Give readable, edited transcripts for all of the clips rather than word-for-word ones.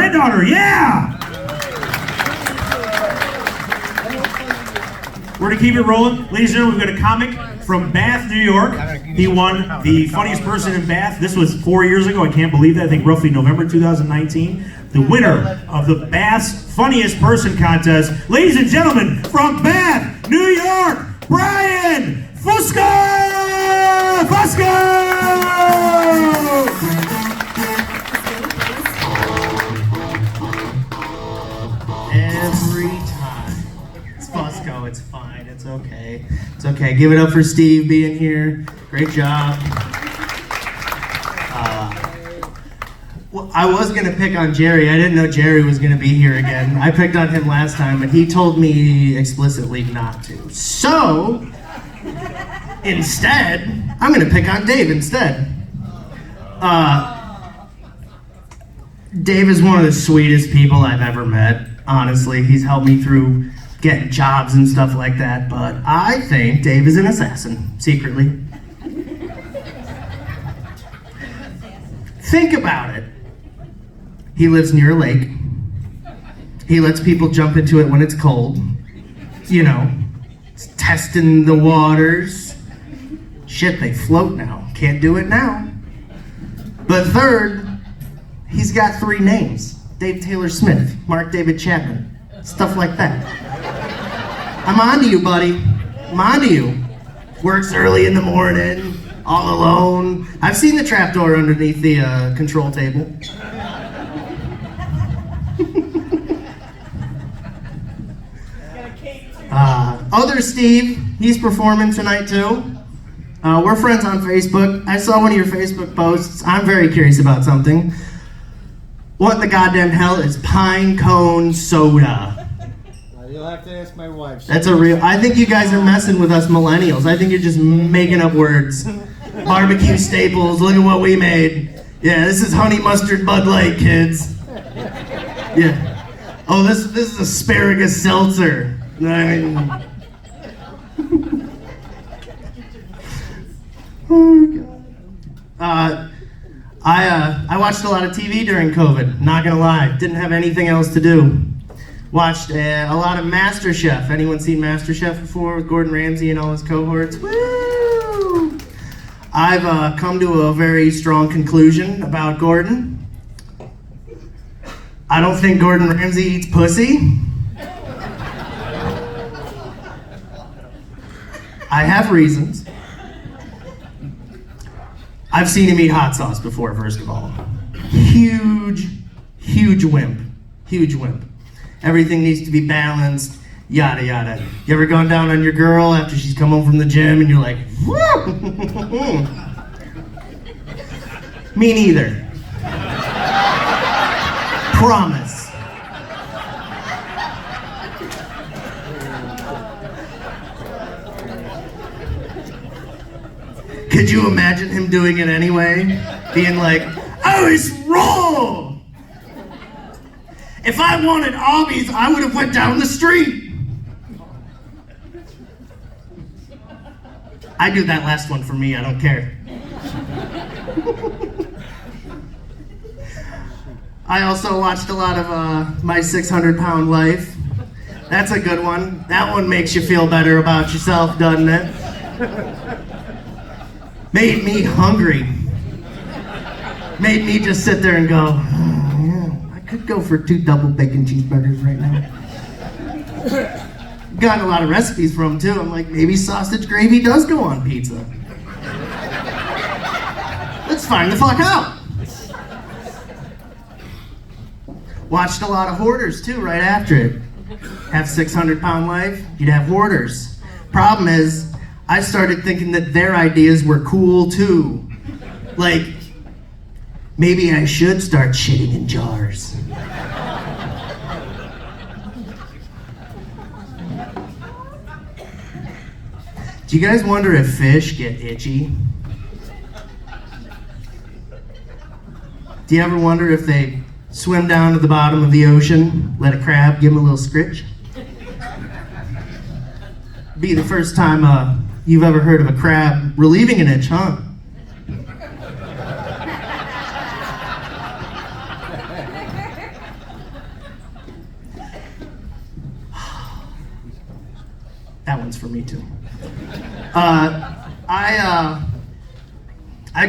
granddaughter, yeah! We're gonna keep it rolling. Ladies and gentlemen, we've got a comic from Bath, New York. He won the funniest person in Bath. This was 4 years ago, I can't believe that. I think roughly November 2019. The winner of the Bath's Funniest Person Contest. Ladies and gentlemen, from Bath, New York, Bryan Fusco! Every time. It's Fusco, it's fine, it's okay. It's okay. Give it up for Steve being here. Great job. Well, I was going to pick on Jerry. I didn't know Jerry was going to be here again. I picked on him last time, but he told me explicitly not to. So, instead, I'm going to pick on Dave instead. Dave is one of the sweetest people I've ever met. Honestly, he's helped me through getting jobs and stuff like that, but I think Dave is an assassin, secretly. Think about it. He lives near a lake. He lets people jump into it when it's cold. You know, testing the waters. Shit, they float now. Can't do it now. But third, he's got 3 names. Dave Taylor Smith, Mark David Chapman, stuff like that. I'm on to you, buddy. I'm on to you. Works early in the morning, all alone. I've seen the trapdoor underneath the control table. Other Steve, he's performing tonight too. We're friends on Facebook. I saw one of your Facebook posts. I'm very curious about something. What in the goddamn hell is pine cone soda? You'll have to ask my wife. That's a real... I think you guys are messing with us millennials. I think you're just making up words. Barbecue staples, look at what we made. Yeah, this is honey mustard Bud Light, kids. Yeah. Oh, this is asparagus seltzer. I mean... Oh, God. I watched a lot of TV during COVID, not gonna lie. Didn't have anything else to do. Watched a lot of MasterChef. Anyone seen MasterChef before with Gordon Ramsay and all his cohorts? Woo! I've come to a very strong conclusion about Gordon. I don't think Gordon Ramsay eats pussy. I have reasons. I've seen him eat hot sauce before, first of all. Huge wimp. Huge wimp. Everything needs to be balanced, yada yada. You ever gone down on your girl after she's come home from the gym and you're like, woo! Me neither. Promise. Could you imagine him doing it anyway? Being like, oh, it's raw! If I wanted Arby's, I would have went down the street. I do that last one for me, I don't care. I also watched a lot of My 600-Pound Life. That's a good one. That one makes you feel better about yourself, doesn't it? Made me hungry. Made me just sit there and go, oh, yeah, I could go for 2 double bacon cheeseburgers right now. Gotten a lot of recipes from too. I'm like, maybe sausage gravy does go on pizza. Let's find the fuck out. Watched a lot of Hoarders too right after it. Have 600-Pound Life, you'd have Hoarders. Problem is, I started thinking that their ideas were cool too. Like, maybe I should start shitting in jars. Do you guys wonder if fish get itchy? Do you ever wonder if they swim down to the bottom of the ocean, let a crab give them a little scritch? Be the first time you've ever heard of a crab relieving an itch, huh? That one's for me too. I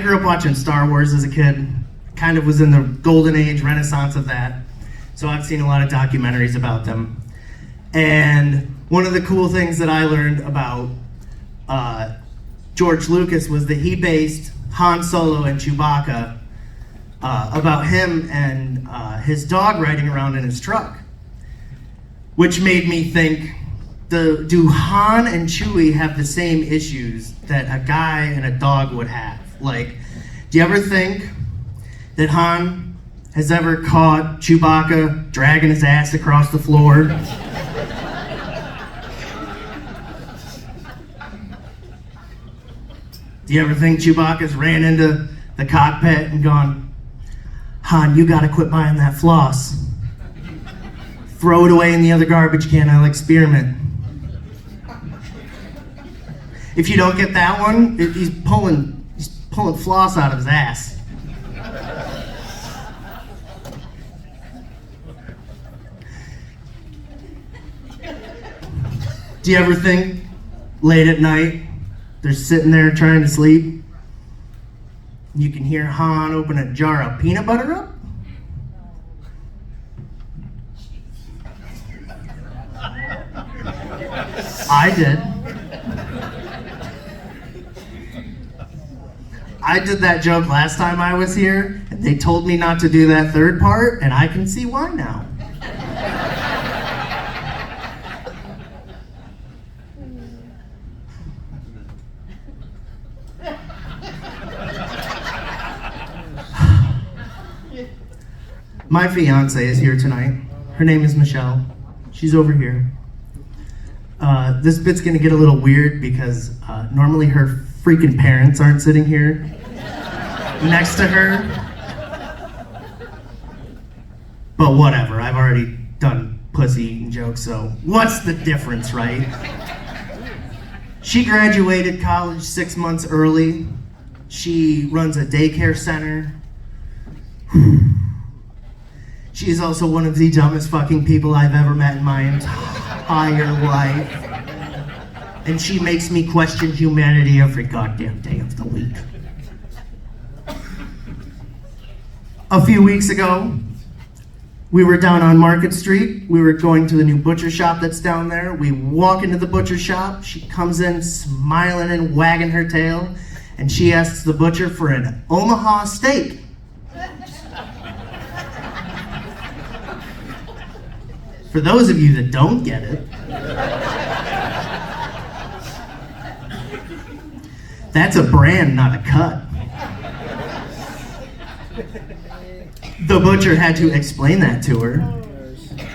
grew up watching Star Wars as a kid. Kind of was in the golden age, renaissance of that. So I've seen a lot of documentaries about them. And one of the cool things that I learned about George Lucas was that he based Han Solo and Chewbacca about him and his dog riding around in his truck. Which made me think, do Han and Chewie have the same issues that a guy and a dog would have? Like, do you ever think that Han has ever caught Chewbacca dragging his ass across the floor? Do you ever think Chewbacca's ran into the cockpit and gone, Han, you gotta quit buying that floss. Throw it away in the other garbage can, I'll experiment. If you don't get that one, he's pulling floss out of his ass. Do you ever think late at night, they're sitting there trying to sleep, you can hear Han open a jar of peanut butter up? I did. I did that joke last time I was here, and they told me not to do that third part, and I can see why now. My fiance is here tonight. Her name is Michelle. She's over here. This bit's gonna get a little weird because normally her freaking parents aren't sitting here next to her. But whatever, I've already done pussy eating jokes, so what's the difference, right? She graduated college 6 months early. She runs a daycare center. She is also one of the dumbest fucking people I've ever met in my entire life. And she makes me question humanity every goddamn day of the week. A few weeks ago, we were down on Market Street. We were going to the new butcher shop that's down there. We walk into the butcher shop. She comes in smiling and wagging her tail. And she asks the butcher for an Omaha steak. For those of you that don't get it, that's a brand, not a cut. The butcher had to explain that to her.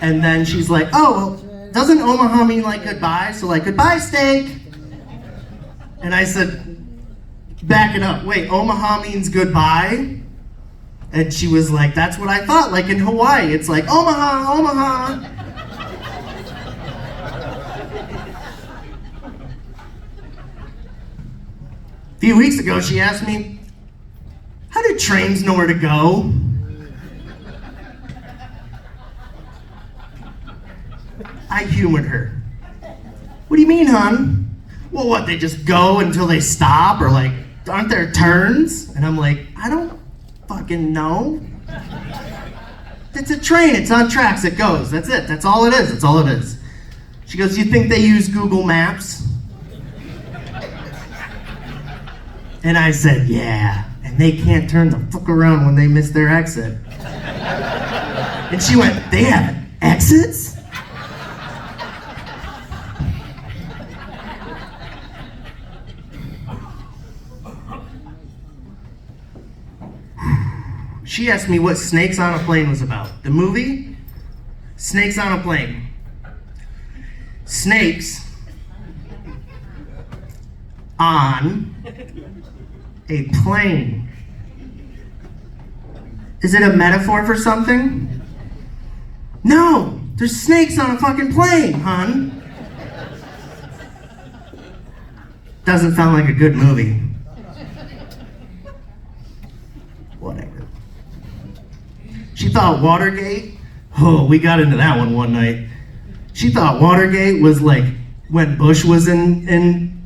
And then she's like, oh, well, doesn't Omaha mean like goodbye? So like, goodbye steak. And I said, back it up. Wait, Omaha means goodbye? And she was like, that's what I thought. Like in Hawaii, it's like, Omaha, Omaha. A few weeks ago, she asked me, how do trains know where to go? I humored her. What do you mean, hon? Well, what, they just go until they stop? Or like, aren't there turns? And I'm like, I don't fucking know. It's a train, it's on tracks, it goes. That's it, that's all it is, that's all it is. She goes, you think they use Google Maps? And I said, yeah, and they can't turn the fuck around when they miss their exit. And she went, they have exits? She asked me what Snakes on a Plane was about. The movie? Snakes on a Plane. Snakes on a plane. Is it a metaphor for something? No, there's snakes on a fucking plane, hon. Doesn't sound like a good movie. Whatever. She thought Watergate, oh, we got into that one night. She thought Watergate was like when Bush was in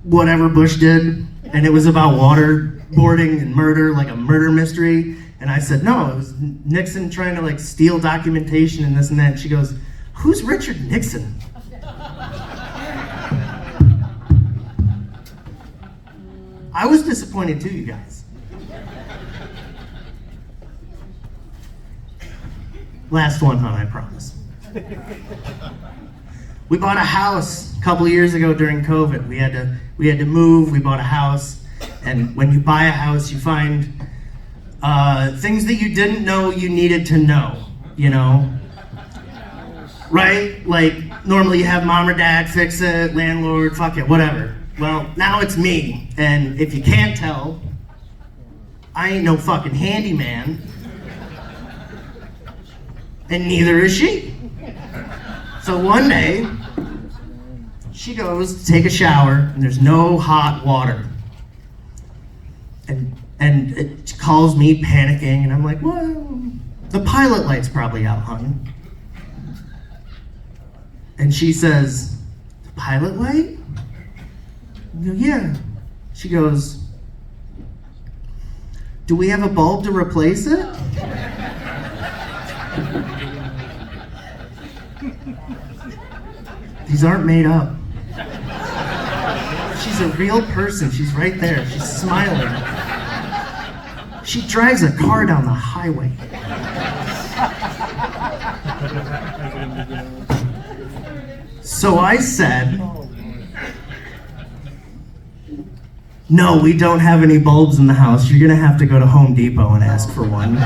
whatever Bush did, and it was about waterboarding and murder, like a murder mystery. And I said, no, it was Nixon trying to like steal documentation and this and that. And she goes, who's Richard Nixon? I was disappointed too, you guys. Last one, hon, I promise. We bought a house a couple of years ago during COVID. We had to move. We bought a house, and when you buy a house, you find things that you didn't know you needed to know. You know, right? Like normally you have mom or dad fix it, landlord, fuck it, whatever. Well, now it's me, and if you can't tell, I ain't no fucking handyman, and neither is she. So one day, she goes to take a shower, and there's no hot water. And it calls me panicking, and I'm like, well, the pilot light's probably out, hon. And she says, the pilot light? I go, yeah. She goes, do we have a bulb to replace it? These aren't made up. She's a real person. She's right there. She's smiling. She drives a car down the highway. So I said, no, we don't have any bulbs in the house. You're gonna have to go to Home Depot and ask for one.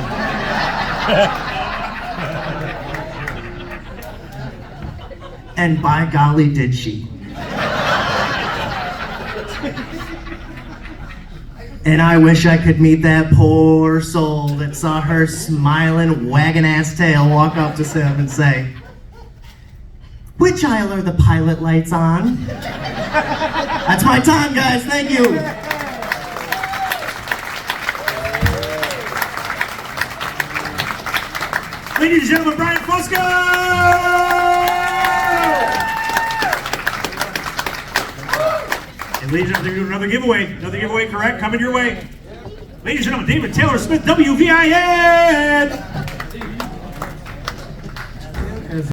And by golly, did she. And I wish I could meet that poor soul that saw her smiling, wagging ass tail walk up to Sim and say, which aisle are the pilot lights on? That's my time, guys. Thank you. Ladies and gentlemen, Bryan Fusco! And ladies and gentlemen, we're doing another giveaway. Another giveaway, correct? Coming your way. Ladies and gentlemen, David Taylor Smith, WVIN!